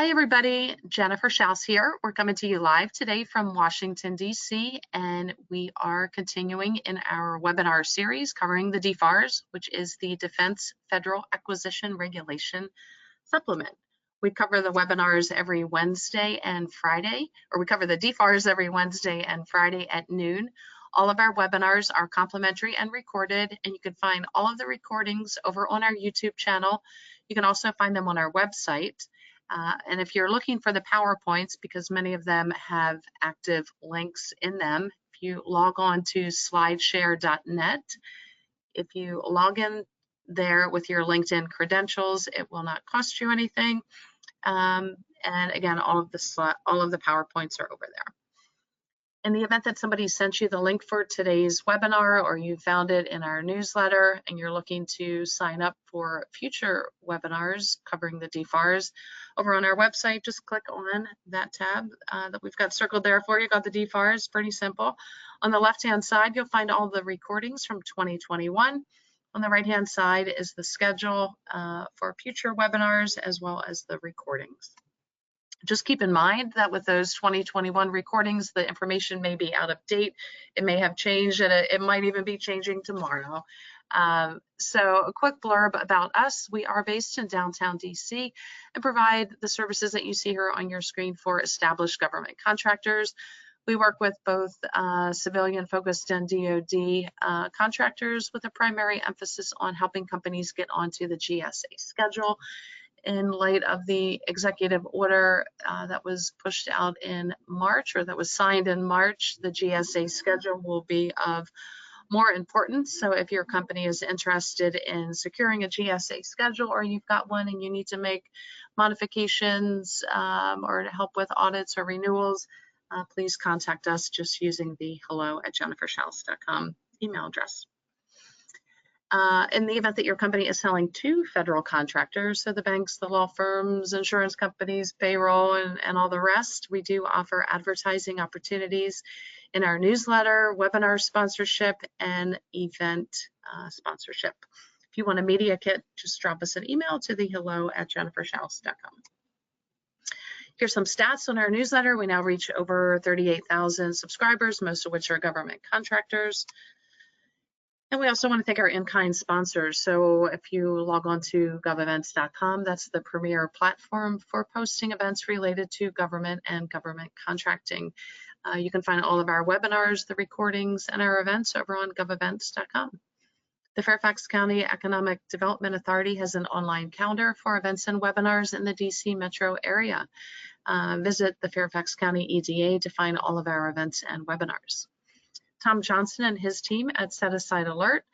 Hi, everybody. Jennifer Schaus here. We're coming to you live today from Washington, D.C., and we are continuing in our webinar series covering the DFARS, which is the Defense Federal Acquisition Regulation Supplement. We cover the webinars every Wednesday and Friday, or we cover the DFARS every Wednesday and Friday at noon. All of our webinars are complimentary and recorded, and you can find all of the recordings over on our YouTube channel. You can also find them on our website. And if you're looking for the PowerPoints, because many of them have active links in them, if you log on to slideshare.net, if you log in there with your LinkedIn credentials, it will not cost you anything. And again, all of the PowerPoints are over there. In the event that somebody sent you the link for today's webinar, or you found it in our newsletter and you're looking to sign up for future webinars covering the DFARS, over on our website, just click on that tab that we've got circled there for you. Got the DFARS, pretty simple. On the left-hand side, you'll find all the recordings from 2021. On the right-hand side is the schedule for future webinars, as well as the recordings. Just keep in mind that with those 2021 recordings, the information may be out of date. It may have changed, and it might even be changing tomorrow. So a quick blurb about us. We are based in downtown DC and provide the services that you see here on your screen for established government contractors. We work with both civilian-focused and DoD contractors, with a primary emphasis on helping companies get onto the GSA schedule. In light of the executive order that was pushed out in March, or that was signed in March, the GSA schedule will be of more importance. So if your company is interested in securing a GSA schedule, or you've got one and you need to make modifications or to help with audits or renewals, please contact us just using the hello@jenniferschaus.com email address. In the event that your company is selling to federal contractors, so the banks, the law firms, insurance companies, payroll, and all the rest, we do offer advertising opportunities in our newsletter, webinar sponsorship, and event sponsorship. If you want a media kit, just drop us an email to the hello@jenniferschaus.com. Here's some stats on our newsletter. We now reach over 38,000 subscribers, most of which are government contractors. And we also want to thank our in-kind sponsors. So if you log on to govevents.com, that's the premier platform for posting events related to government and government contracting. You can find all of our webinars, the recordings, and our events over on govevents.com. The Fairfax County Economic Development Authority has an online calendar for events and webinars in the DC metro area. Visit the Fairfax County EDA to find all of our events and webinars. Tom Johnson and his team at Set Aside Alert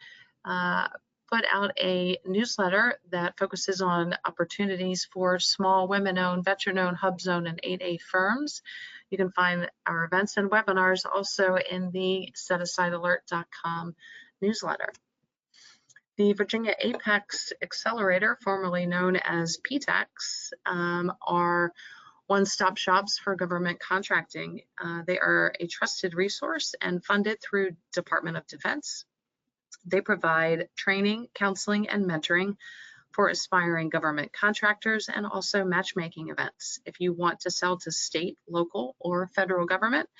put out a newsletter that focuses on opportunities for small women-owned, veteran-owned, hub-zone, and 8A firms. You can find our events and webinars also in the setasidealert.com newsletter. The Virginia Apex Accelerator, formerly known as PTAX, are one-stop shops for government contracting. They are a trusted resource and funded through Department of Defense. They provide training, counseling, and mentoring for aspiring government contractors, and also matchmaking events. If you want to sell to state, local, or federal government,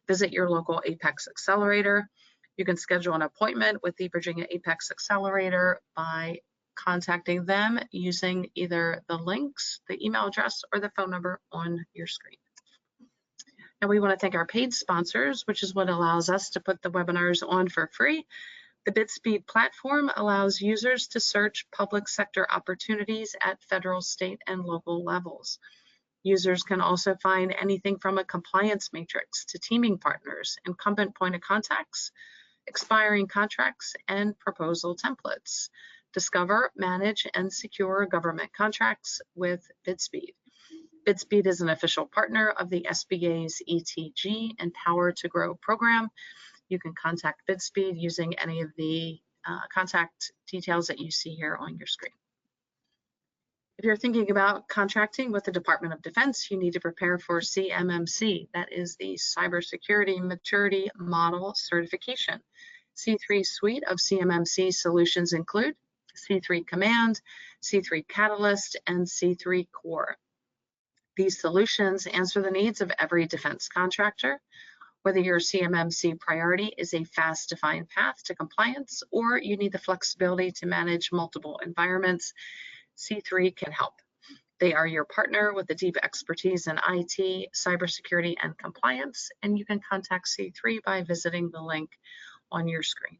visit your local Apex Accelerator. You can schedule an appointment with the Virginia Apex Accelerator by contacting them using either the links, the email address, or the phone number on your screen. And we want to thank our paid sponsors, which is what allows us to put the webinars on for free. The BidSpeed platform allows users to search public sector opportunities at federal, state, and local levels. Users can also find anything from a compliance matrix to teaming partners, incumbent point of contacts, expiring contracts, and proposal templates. Discover, manage, and secure government contracts with BidSpeed. BidSpeed is an official partner of the SBA's ETG Empower to Grow program. You can contact BidSpeed using any of the contact details that you see here on your screen. If you're thinking about contracting with the Department of Defense, you need to prepare for CMMC. That is the Cybersecurity Maturity Model Certification. C3 suite of CMMC solutions include C3 Command, C3 Catalyst, and C3 Core. These solutions answer the needs of every defense contractor. Whether your CMMC priority is a fast defined path to compliance or you need the flexibility to manage multiple environments, C3 can help. They are your partner with the deep expertise in IT, cybersecurity, and compliance, and you can contact C3 by visiting the link on your screen.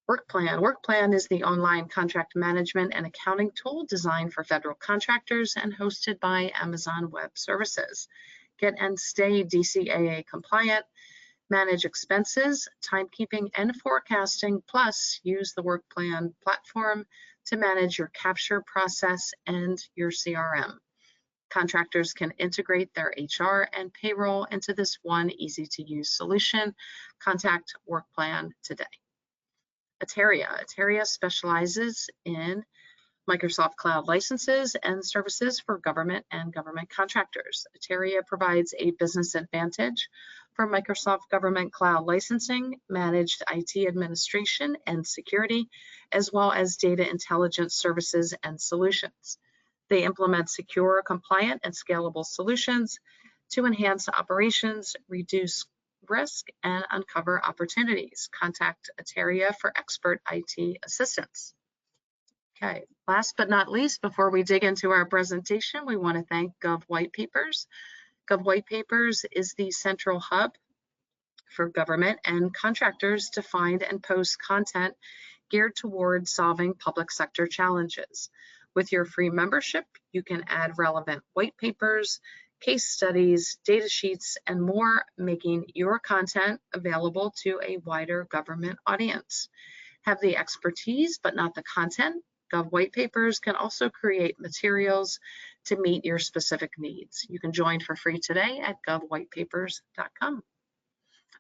WorkPlan. WorkPlan is the online contract management and accounting tool designed for federal contractors and hosted by Amazon Web Services. Get and stay DCAA compliant, manage expenses, timekeeping, and forecasting, plus use the WorkPlan platform to manage your capture process and your CRM. Contractors can integrate their HR and payroll into this one easy-to-use solution. Contact WorkPlan today. Ateria specializes in Microsoft Cloud licenses and services for government and government contractors. Ateria provides a business advantage for Microsoft Government Cloud licensing, managed IT administration and security, as well as data intelligence services and solutions. They implement secure, compliant, and scalable solutions to enhance operations, reduce risk, and uncover opportunities. Contact Ateria for expert IT assistance. Okay, last but not least, before we dig into our presentation, we want to thank Gov White Papers. Gov White Papers is the central hub for government and contractors to find and post content geared towards solving public sector challenges. With your free membership, you can add relevant white papers, case studies, data sheets, and more, making your content available to a wider government audience. Have the expertise, but not the content? Gov White Papers can also create materials to meet your specific needs. You can join for free today at govwhitepapers.com.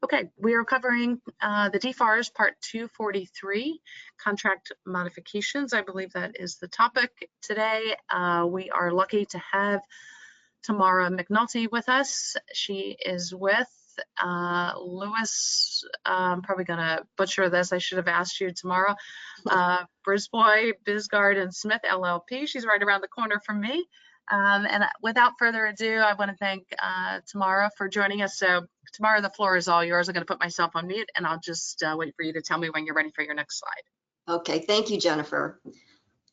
Okay, we are covering the DFARS Part 243, contract modifications. I believe that is the topic today. We are lucky to have Tamara McNulty with us. She is with Lewis, I'm probably gonna butcher this, I should have asked you tomorrow, Brisbois, Bisgard, and Smith LLP. She's right around the corner from me. And without further ado, I want to thank Tamara for joining us. So Tamara, the floor is all yours. I'm going to put myself on mute and I'll just wait for you to tell me when you're ready for your next slide. Okay, thank you, Jennifer.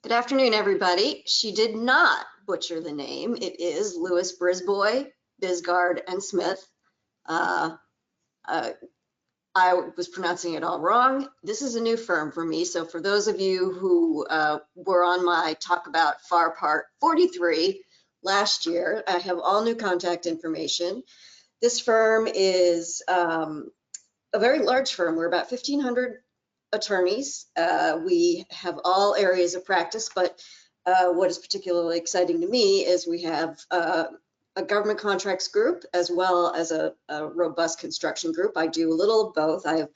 Good afternoon, everybody. She did not butcher the name. It is Lewis, Brisbois, Bisgard, and Smith. I was pronouncing it all wrong. This is a new firm for me. So for those of you who were on my talk about FAR Part 43 last year, I have all new contact information. This firm is a very large firm. We're about 1,500 attorneys. We have all areas of practice, but what is particularly exciting to me is we have a government contracts group as well as a robust construction group. I do a little of both. I have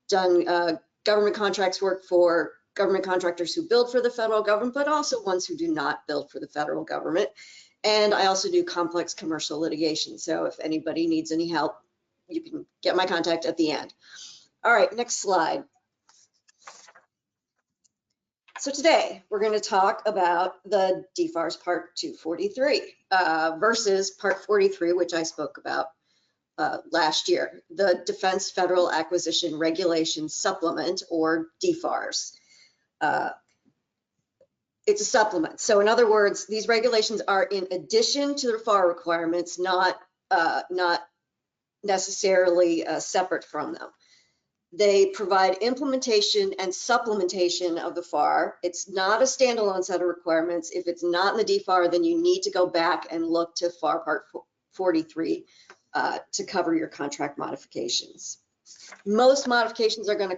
done government contracts work for government contractors who build for the federal government, but also ones who do not build for the federal government. And I also do complex commercial litigation. So if anybody needs any help, you can get my contact at the end. All right, next slide. So today we're going to talk about the DFARS Part 243 versus Part 43, which I spoke about last year, the Defense Federal Acquisition Regulations Supplement, or DFARS. It's a supplement. So in other words, these regulations are in addition to the FAR requirements, not necessarily separate from them. They provide implementation and supplementation of the FAR. It's not a standalone set of requirements. If it's not in the DFAR, then you need to go back and look to FAR Part 43 to cover your contract modifications. Most modifications are going to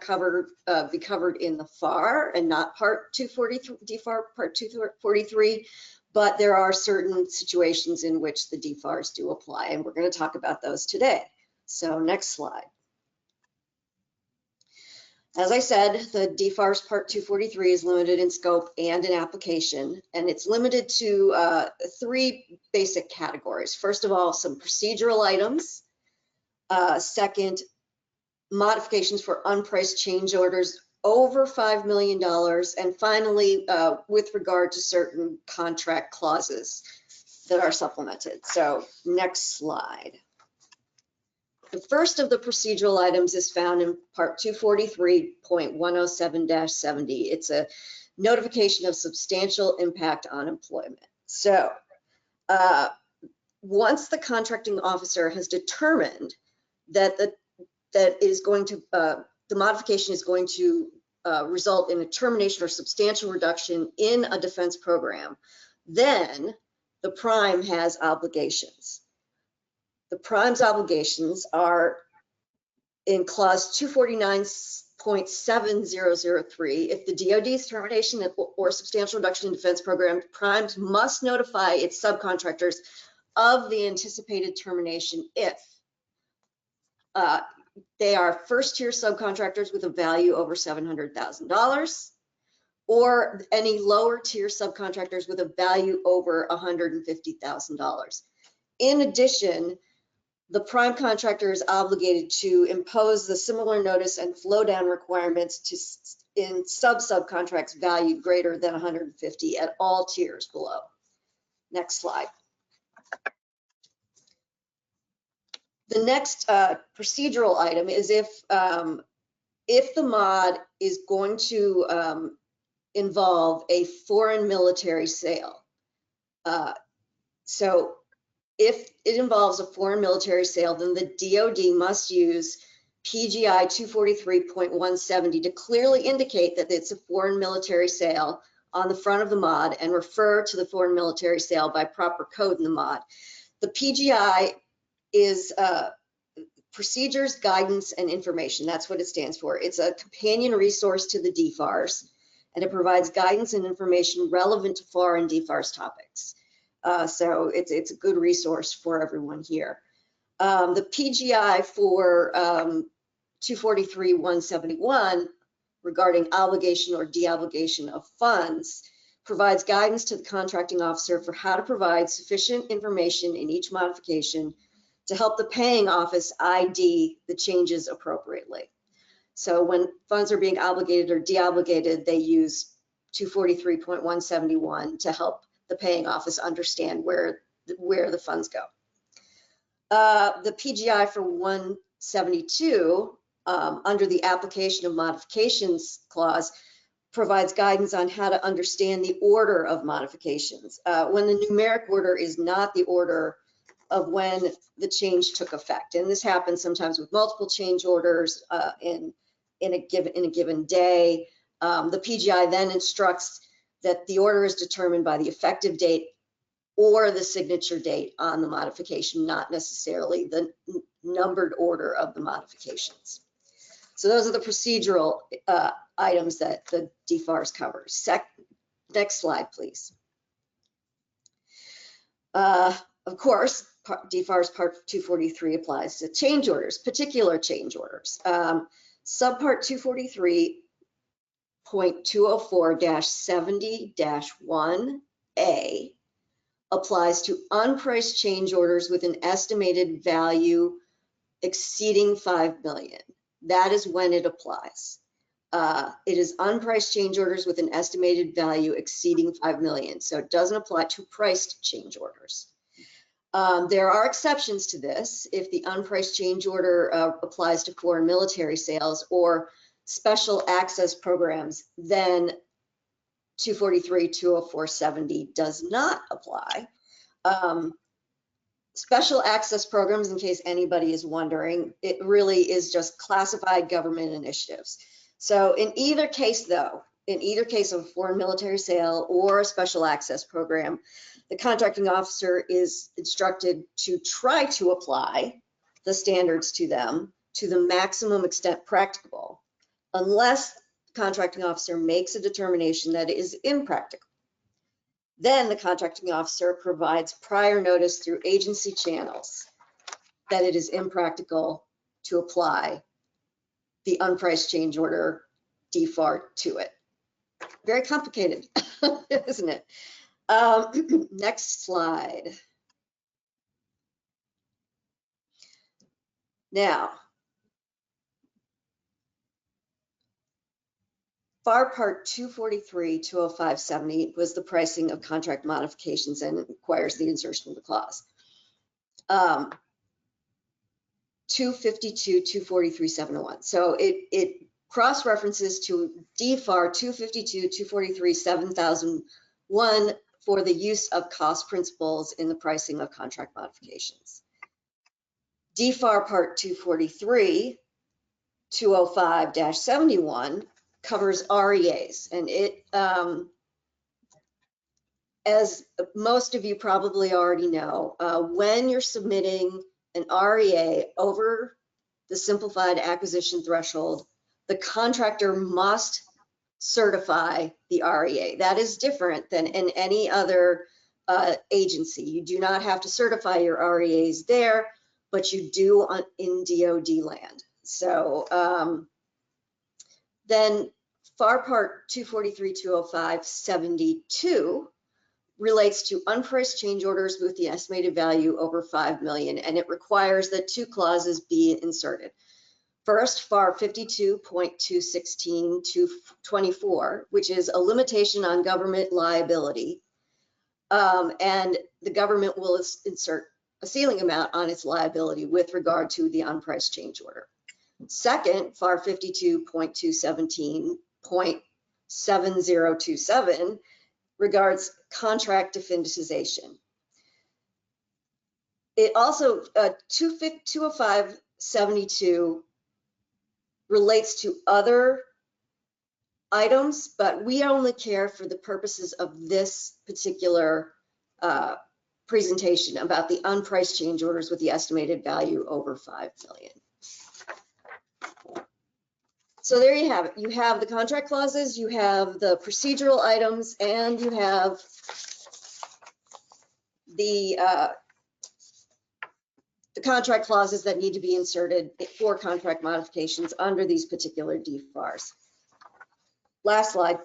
be covered in the FAR and not Part 243, DFAR Part 243, but there are certain situations in which the DFARs do apply, and we're going to talk about those today. So next slide. As I said, the DFARS Part 243 is limited in scope and in application, and it's limited to 3 basic categories. First of all, some procedural items. Second, modifications for unpriced change orders over $5 million. And finally, with regard to certain contract clauses. that are supplemented. So next slide. The first of the procedural items is found in part 243.107-70. It's a notification of substantial impact on employment. So once the contracting officer has determined that the modification is going to result in a termination or substantial reduction in a defense program, then the prime has obligations. The prime's obligations are in clause 249.7003. If the DoD's termination or substantial reduction in defense program, primes must notify its subcontractors of the anticipated termination if they are first-tier subcontractors with a value over $700,000, or any lower-tier subcontractors with a value over $150,000. In addition, the prime contractor is obligated to impose the similar notice and flow down requirements in subcontracts valued greater than 150 at all tiers below. Next slide. The next procedural item is if the mod is going to involve a foreign military sale. So if it involves a foreign military sale, then the DoD must use PGI 243.170 to clearly indicate that it's a foreign military sale on the front of the mod and refer to the foreign military sale by proper code in the mod. The PGI is procedures, guidance, and information. That's what it stands for. It's a companion resource to the DFARS, and it provides guidance and information relevant to FAR and DFARS topics. So it's a good resource for everyone here. The PGI for 243.171 regarding obligation or deobligation of funds provides guidance to the contracting officer for how to provide sufficient information in each modification to help the paying office ID the changes appropriately. So when funds are being obligated or deobligated, they use 243.171 to help the paying office understand where the funds go. The PGI for 172 under the application of modifications clause provides guidance on how to understand the order of modifications. When the numeric order is not the order of when the change took effect, and this happens sometimes with multiple change orders in a given day. The PGI then instructs that the order is determined by the effective date or the signature date on the modification, not necessarily the numbered order of the modifications. So those are the procedural items that the DFARS covers. Next slide, please. Of course, DFARS Part 243 applies to change orders, particular change orders. Subpart 243.204-70-1A applies to unpriced change orders with an estimated value exceeding $5 million. That is when it applies. It is unpriced change orders with an estimated value exceeding $5 million. So it doesn't apply to priced change orders. There are exceptions to this. If the unpriced change order applies to foreign military sales or special access programs, then 243.204-70 does not apply. Special access programs, in case anybody is wondering, it really is just classified government initiatives. So in either case, though, in either case of a foreign military sale or a special access program, the contracting officer is instructed to try to apply the standards to them to the maximum extent practicable, unless the contracting officer makes a determination that it is impractical. Then the contracting officer provides prior notice through agency channels that it is impractical to apply the unpriced change order DFAR to it. Very complicated, isn't it? Next slide. Now, FAR Part 243-205-70 was the pricing of contract modifications and requires the insertion of the clause. 252-243-701. So it cross-references to DFAR 252-243-7001 for the use of cost principles in the pricing of contract modifications. DFAR Part 243-205-71 covers REAs, and it, as most of you probably already know, when you're submitting an REA over the simplified acquisition threshold, the contractor must certify the REA. That is different than in any other agency. You do not have to certify your REAs there, but you do in DoD land. So then FAR Part 243-205-72 relates to unpriced change orders with the estimated value over 5 million, and it requires that two clauses be inserted. First, FAR 52.216-24, which is a limitation on government liability, and the government will insert a ceiling amount on its liability with regard to the unpriced change order. Second, FAR 52.217.7027 regards contract definitization. It also, 205-72 relates to other items, but we only care for the purposes of this particular presentation about the unpriced change orders with the estimated value over 5 million. So there you have it. You have the contract clauses, you have the procedural items, and you have the contract clauses that need to be inserted for contract modifications under these particular DFARS. Last slide.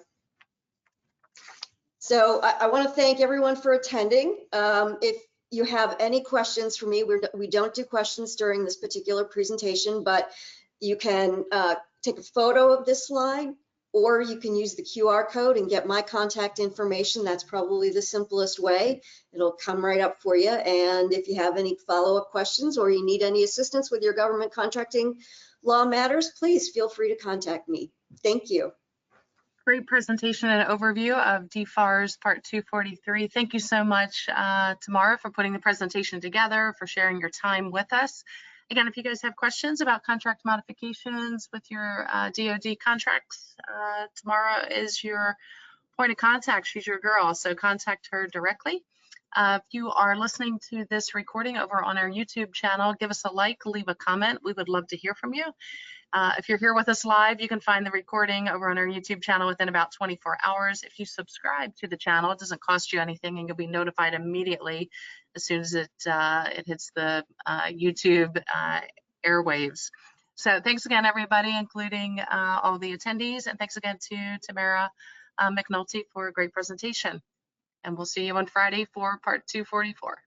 So I want to thank everyone for attending. If you have any questions for me, we don't do questions during this particular presentation, but you can take a photo of this slide, or you can use the QR code and get my contact information. That's probably the simplest way. It'll come right up for you. And if you have any follow-up questions or you need any assistance with your government contracting law matters, please feel free to contact me. Thank you. Great presentation and overview of DFARS Part 243. Thank you so much, Tamara, for putting the presentation together, for sharing your time with us. Again, if you guys have questions about contract modifications with your DoD contracts, Tamara is your point of contact. She's your girl, so contact her directly. If you are listening to this recording over on our YouTube channel, give us a like, leave a comment. We would love to hear from you. If you're here with us live, you can find the recording over on our YouTube channel within about 24 hours. If you subscribe to the channel, it doesn't cost you anything, and you'll be notified immediately as soon as it hits the YouTube airwaves. So thanks again, everybody, including all the attendees, and thanks again to Tamara McNulty for a great presentation. And we'll see you on Friday for Part 244.